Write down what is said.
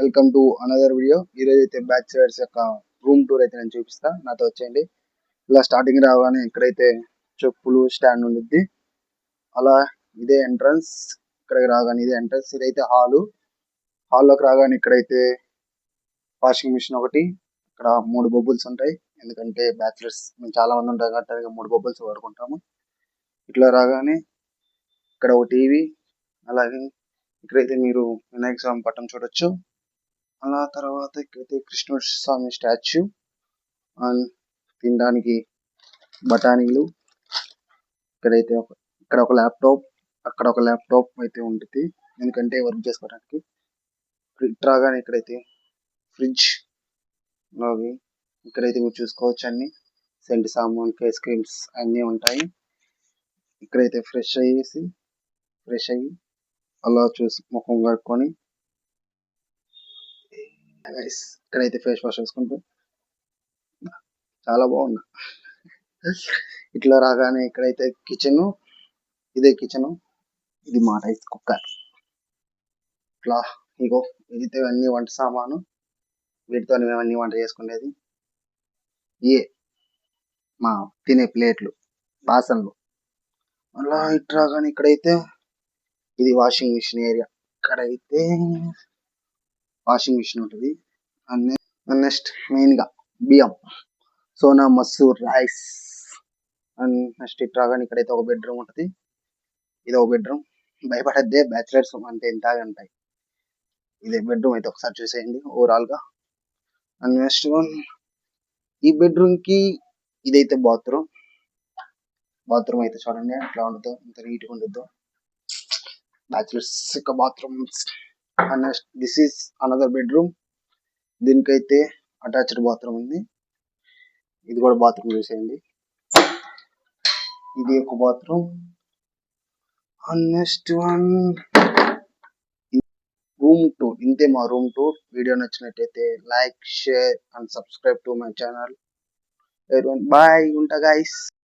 Welcome to another video. ఈరోజు అయితే bachelors యొక్క రూమ్ టూర్ అయితే నేను చూపిస్తా, నాతో వచ్చేయండి. ఇలా స్టార్టింగ్ రాగానే ఇక్కడైతే చెప్పులు స్టాండ్ ఉండిద్ది. అలా ఇదే ఎంట్రన్స్. ఇక్కడికి రాగానే ఇదే ఎంట్రన్స్. ఇదైతే హాల్లోకి రాగానే ఇక్కడైతే వాషింగ్ మిషన్ ఒకటి, ఇక్కడ 3 బొబ్బుల్స్ ఉంటాయి. ఎందుకంటే బ్యాచిలర్స్ మేము చాలా మంది ఉంటాం కాబట్టి 3 బొబ్బుల్స్ వాడుకుంటాము. ఇట్లా రాగానే ఇక్కడ ఒక టీవీ, అలాగే ఇక్కడైతే మీరు వినాయక స్వామి పటం చూడొచ్చు. అలా తర్వాత ఇక్కడైతే కృష్ణుడు స్వామి స్టాచ్యూ అండ్ తినడానికి బఠానీలు. ఇక్కడ ఒక ల్యాప్టాప్, అక్కడ ఒక ల్యాప్టాప్ అయితే ఉంటుంది ఎందుకంటే వర్క్ చేసుకోవడానికి. రాగానే ఇక్కడైతే ఫ్రిడ్జ్, అలాగే ఇక్కడైతే మీరు చూసుకోవచ్చు అన్ని సెంట్ సామాన్, ఫేస్ క్రీమ్స్ అన్నీ ఉంటాయి. ఇక్కడైతే ఫ్రెష్ అయ్యి అలా చూసి ముఖం కడుక్కొని ఇక్కడైతే ఫేస్ వాష్ వేసుకుంటూ చాలా బాగున్నా. ఇట్లా రాగానే ఇక్కడైతే కిచెన్, ఇదే కిచెన్. ఇది మా రైస్ కుక్కర్. ఇట్లా ఇగో ఇదైతే అన్ని వంట సామాను, వీటితో మేము అన్ని వంట చేసుకునేది. మా తినే ప్లేట్లు, బాసన్లు. అలా ఇటు రాగానే ఇక్కడైతే ఇది వాషింగ్ మిషన్ ఏరియా. ఇక్కడైతే వాషింగ్ మిషన్ ఉంటుంది. నెక్స్ట్ మెయిన్ గా బియ్యం, Sona masoor rice. And next ఇటు రాగానే ఇక్కడైతే ఒక బెడ్రూమ్ ఉంటుంది. ఇది ఒక బెడ్రూమ్. భయపడద్దే, బ్యాచిలర్స్ అంటే ఎంత ఉంటాయి. ఇదే బెడ్రూమ్ అయితే ఒకసారి చూసేయండి ఓవరాల్ గా. అండ్ నెక్స్ట్ ఈ బెడ్రూమ్ కి ఇదైతే బాత్రూమ్ అయితే చూడండి ఎట్లా ఉండదు, ఇంత నీట్ గా ఉండదు బ్యాచిలర్స్ యొక్క bathrooms. And next this is another bedroom. దీనికైతే అటాచ్డ్ బాత్రూమ్ ఉంది. ఇది కూడా బాత్రూమ్ చూసేయండి. ఇది ఒక bathroom. And next one room tour. ఇంతే మా రూమ్ టూర్. వీడియో నచ్చినట్టయితే like, share and subscribe to my channel. Bye, ఉంటా గైస్.